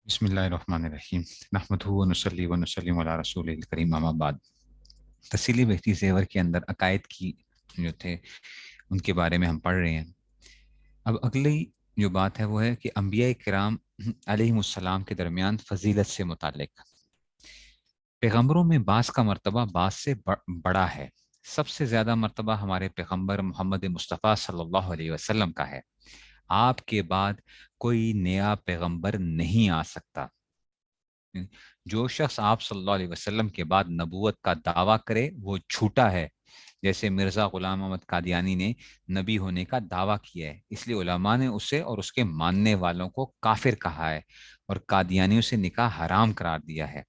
بسم اللہ الرحمن الرحیم نحمدہ ونصلی ونسلم علی رسول الکریم اما بعد۔ تفصیلی بہتی زیور کے اندر عقائد کی جو تھے ان کے بارے میں ہم پڑھ رہے ہیں۔ اب اگلی جو بات ہے وہ ہے کہ انبیاء کرام علیہم السلام کے درمیان فضیلت سے متعلق پیغمبروں میں بعض کا مرتبہ بعض سے بڑا ہے۔ سب سے زیادہ مرتبہ ہمارے پیغمبر محمد مصطفیٰ صلی اللہ علیہ وسلم کا ہے۔ آپ کے بعد کوئی نیا پیغمبر نہیں آ سکتا۔ جو شخص آپ صلی اللہ علیہ وسلم کے بعد نبوت کا دعویٰ کرے وہ جھوٹا ہے، جیسے مرزا غلام احمد قادیانی نے نبی ہونے کا دعویٰ کیا ہے، اس لیے علماء نے اسے اور اس کے ماننے والوں کو کافر کہا ہے اور قادیانیوں سے نکاح حرام قرار دیا ہے۔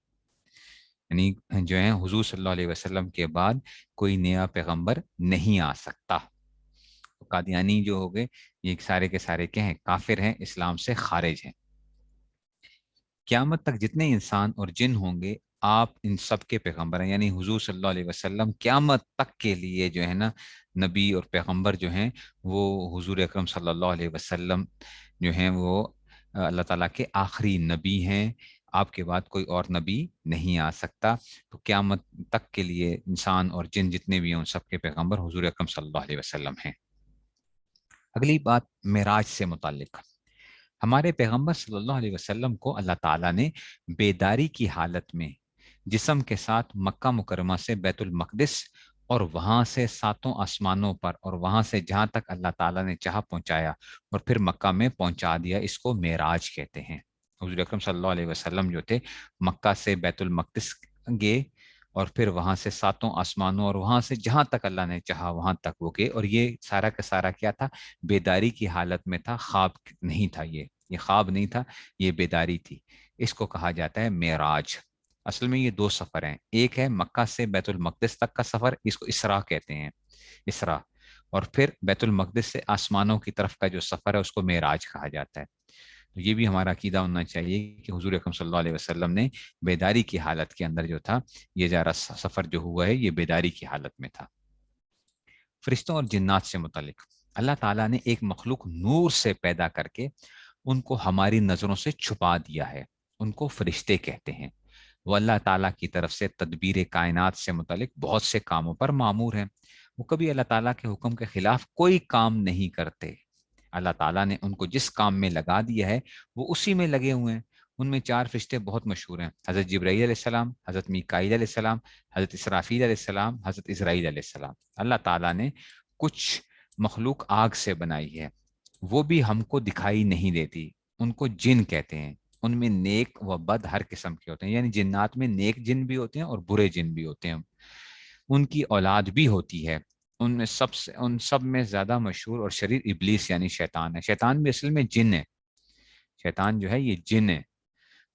یعنی جو ہے حضور صلی اللہ علیہ وسلم کے بعد کوئی نیا پیغمبر نہیں آ سکتا۔ قادیانی جو ہو گئے یہ سارے کے سارے کیا ہیں؟ کافر ہیں، اسلام سے خارج ہیں۔ قیامت تک جتنے انسان اور جن ہوں گے آپ ان سب کے پیغمبر ہیں، یعنی حضور صلی اللہ علیہ وسلم قیامت تک کے لیے جو ہے نا نبی اور پیغمبر جو ہیں وہ حضور اکرم صلی اللہ علیہ وسلم جو ہیں وہ اللہ تعالیٰ کے آخری نبی ہیں۔ آپ کے بعد کوئی اور نبی نہیں آ سکتا، تو قیامت تک کے لیے انسان اور جن جتنے بھی ہیں ان سب کے پیغمبر حضور اکرم صلی اللہ علیہ وسلم ہیں۔ اگلی بات معراج سے متعلق، ہمارے پیغمبر صلی اللہ علیہ وسلم کو اللہ تعالیٰ نے بیداری کی حالت میں جسم کے ساتھ مکہ مکرمہ سے بیت المقدس اور وہاں سے ساتوں آسمانوں پر اور وہاں سے جہاں تک اللہ تعالیٰ نے چاہا پہنچایا اور پھر مکہ میں پہنچا دیا، اس کو معراج کہتے ہیں۔ حضور اکرم صلی اللہ علیہ وسلم جو تھے مکہ سے بیت المقدس گئے اور پھر وہاں سے ساتوں آسمانوں اور وہاں سے جہاں تک اللہ نے چاہا وہاں تک وہ گئے، اور یہ سارا کا سارا کیا تھا؟ بیداری کی حالت میں تھا، خواب نہیں تھا، یہ خواب نہیں تھا، یہ بیداری تھی۔ اس کو کہا جاتا ہے معراج۔ اصل میں یہ دو سفر ہیں، ایک ہے مکہ سے بیت المقدس تک کا سفر، اس کو اسراء کہتے ہیں، اسراء، اور پھر بیت المقدس سے آسمانوں کی طرف کا جو سفر ہے اس کو معراج کہا جاتا ہے۔ تو یہ بھی ہمارا عقیدہ ہونا چاہیے کہ حضور اکرم صلی اللہ علیہ وسلم نے بیداری کی حالت کے اندر جو تھا یہ جارا سفر جو ہوا ہے یہ بیداری کی حالت میں تھا۔ فرشتوں اور جنات سے متعلق، اللہ تعالیٰ نے ایک مخلوق نور سے پیدا کر کے ان کو ہماری نظروں سے چھپا دیا ہے، ان کو فرشتے کہتے ہیں۔ وہ اللہ تعالیٰ کی طرف سے تدبیر کائنات سے متعلق بہت سے کاموں پر مامور ہیں، وہ کبھی اللہ تعالیٰ کے حکم کے خلاف کوئی کام نہیں کرتے۔ اللہ تعالیٰ نے ان کو جس کام میں لگا دیا ہے وہ اسی میں لگے ہوئے ہیں۔ ان میں چار فرشتے بہت مشہور ہیں، حضرت جبرائیل علیہ السلام، حضرت میکائیل علیہ السلام، حضرت اسرافیل علیہ السلام، حضرت اسرائیل علیہ السلام۔ اللہ تعالیٰ نے کچھ مخلوق آگ سے بنائی ہے، وہ بھی ہم کو دکھائی نہیں دیتی، ان کو جن کہتے ہیں۔ ان میں نیک و بد ہر قسم کے ہوتے ہیں، یعنی جنات میں نیک جن بھی ہوتے ہیں اور برے جن بھی ہوتے ہیں۔ ان کی اولاد بھی ہوتی ہے، ان سب میں زیادہ مشہور اور شریر ابلیس یعنی شیطان ہے۔ شیطان بھی اصل میں جن ہے، شیطان جو ہے یہ جن ہے،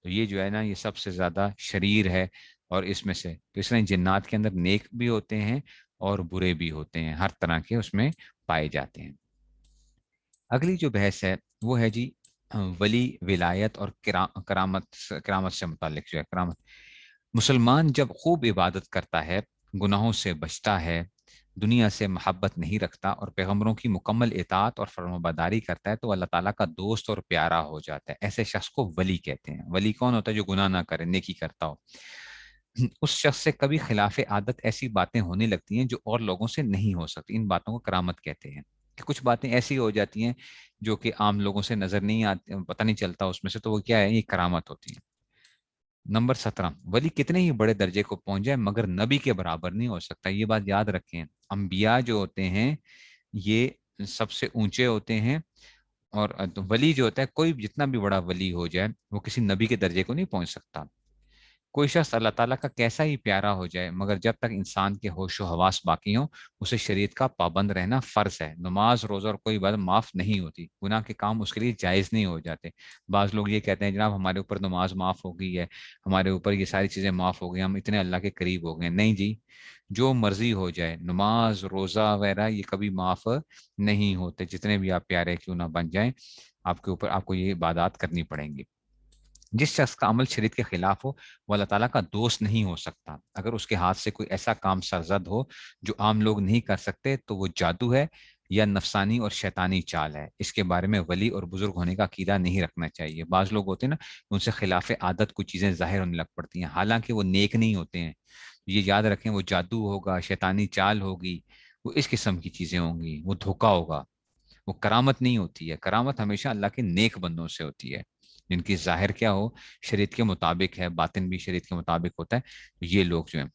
تو یہ جو ہے نا یہ سب سے زیادہ شریر ہے۔ اور اس میں سے تو اس میں جنات کے اندر نیک بھی ہوتے ہیں اور برے بھی ہوتے ہیں، ہر طرح کے اس میں پائے جاتے ہیں۔ اگلی جو بحث ہے وہ ہے جی ولی ولایت اور کرامت سے متعلق جو ہے کرامت۔ مسلمان جب خوب عبادت کرتا ہے، گناہوں سے بچتا ہے، دنیا سے محبت نہیں رکھتا اور پیغمبروں کی مکمل اطاعت اور فرمانبرداری کرتا ہے تو اللہ تعالیٰ کا دوست اور پیارا ہو جاتا ہے۔ ایسے شخص کو ولی کہتے ہیں۔ ولی کون ہوتا ہے؟ جو گناہ نہ کرے، نیکی کرتا ہو۔ اس شخص سے کبھی خلاف عادت ایسی باتیں ہونے لگتی ہیں جو اور لوگوں سے نہیں ہو سکتی، ان باتوں کو کرامت کہتے ہیں۔ کہ کچھ باتیں ایسی ہو جاتی ہیں جو کہ عام لوگوں سے نظر نہیں آتی، پتہ نہیں چلتا اس میں سے، تو وہ کیا ہے؟ یہ کرامت ہوتی ہے۔ نمبر 17، ولی کتنے ہی بڑے درجے کو پہنچ جائے مگر نبی کے برابر نہیں ہو سکتا۔ یہ بات یاد رکھیں، انبیاء جو ہوتے ہیں یہ سب سے اونچے ہوتے ہیں، اور ولی جو ہوتا ہے کوئی جتنا بھی بڑا ولی ہو جائے وہ کسی نبی کے درجے کو نہیں پہنچ سکتا۔ کوئی شخص اللہ تعالیٰ کا کیسا ہی پیارا ہو جائے مگر جب تک انسان کے ہوش و حواس باقی ہوں اسے شریعت کا پابند رہنا فرض ہے۔ نماز، روزہ اور کوئی بات معاف نہیں ہوتی، گناہ کے کام اس کے لیے جائز نہیں ہو جاتے۔ بعض لوگ یہ کہتے ہیں جناب ہمارے اوپر نماز معاف ہو گئی ہے، ہمارے اوپر یہ ساری چیزیں معاف ہو گئی، ہم اتنے اللہ کے قریب ہو گئے۔ نہیں جی، جو مرضی ہو جائے، نماز روزہ وغیرہ یہ کبھی معاف نہیں ہوتے، جتنے بھی آپ پیارے کیوں نہ بن جائیں آپ کے اوپر آپ کو یہ عبادات کرنی پڑیں گی۔ جس شخص کا عمل شریعت کے خلاف ہو وہ اللہ تعالیٰ کا دوست نہیں ہو سکتا۔ اگر اس کے ہاتھ سے کوئی ایسا کام سرزد ہو جو عام لوگ نہیں کر سکتے تو وہ جادو ہے یا نفسانی اور شیطانی چال ہے، اس کے بارے میں ولی اور بزرگ ہونے کا عقیدہ نہیں رکھنا چاہیے۔ بعض لوگ ہوتے ہیں نا، ان سے خلاف عادت کچھ چیزیں ظاہر ہونے لگ پڑتی ہیں، حالانکہ وہ نیک نہیں ہوتے ہیں۔ یہ یاد رکھیں، وہ جادو ہوگا، شیطانی چال ہوگی، وہ اس قسم کی چیزیں ہوں گی، وہ دھوکا ہوگا، وہ کرامت نہیں ہوتی ہے۔ کرامت ہمیشہ اللہ کے نیک بندوں سے ہوتی ہے، جن کی ظاہر کیا ہو، شریعت کے مطابق ہے، باطن بھی شریعت کے مطابق ہوتا ہے۔ تو یہ لوگ جو ہیں،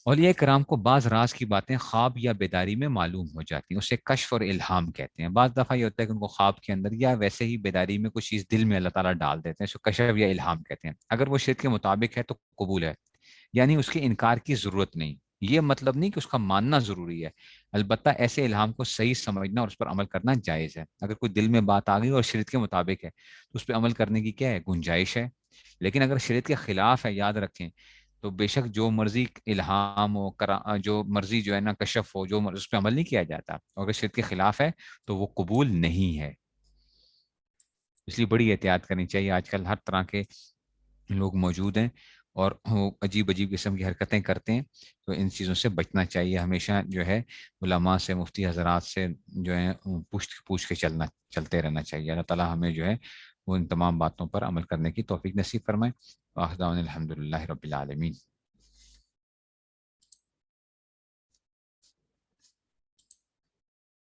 اولیاء کرام کو بعض راز کی باتیں خواب یا بیداری میں معلوم ہو جاتی ہیں، اسے کشف اور الہام کہتے ہیں۔ بعض دفعہ یہ ہوتا ہے کہ ان کو خواب کے اندر یا ویسے ہی بیداری میں کچھ چیز دل میں اللہ تعالیٰ ڈال دیتے ہیں، اس کو کشف یا الہام کہتے ہیں۔ اگر وہ شریعت کے مطابق ہے تو قبول ہے، یعنی اس کے انکار کی ضرورت نہیں۔ یہ مطلب نہیں کہ اس کا ماننا ضروری ہے، البتہ ایسے الہام کو صحیح سمجھنا اور اس پر عمل کرنا جائز ہے۔ اگر کوئی دل میں بات آ گئی اور شریعت کے مطابق ہے تو اس پہ عمل کرنے کی کیا ہے، گنجائش ہے۔ لیکن اگر شریعت کے خلاف ہے، یاد رکھیں، تو بے شک جو مرضی الہام ہو، جو مرضی جو ہے نا کشف ہو، جو مرضی اس پہ عمل نہیں کیا جاتا، اور اگر شریعت کے خلاف ہے تو وہ قبول نہیں ہے۔ اس لیے بڑی احتیاط کرنی چاہیے۔ آج کل ہر طرح کے لوگ موجود ہیں اور وہ عجیب عجیب قسم کی حرکتیں کرتے ہیں، تو ان چیزوں سے بچنا چاہیے۔ ہمیشہ جو ہے علماء سے، مفتی حضرات سے جو ہے پوچھ کے چلتے رہنا چاہیے۔ اللہ تعالیٰ ہمیں جو ہے وہ ان تمام باتوں پر عمل کرنے کی توفیق نصیب فرمائے۔ الحمد للہ رب العالمین۔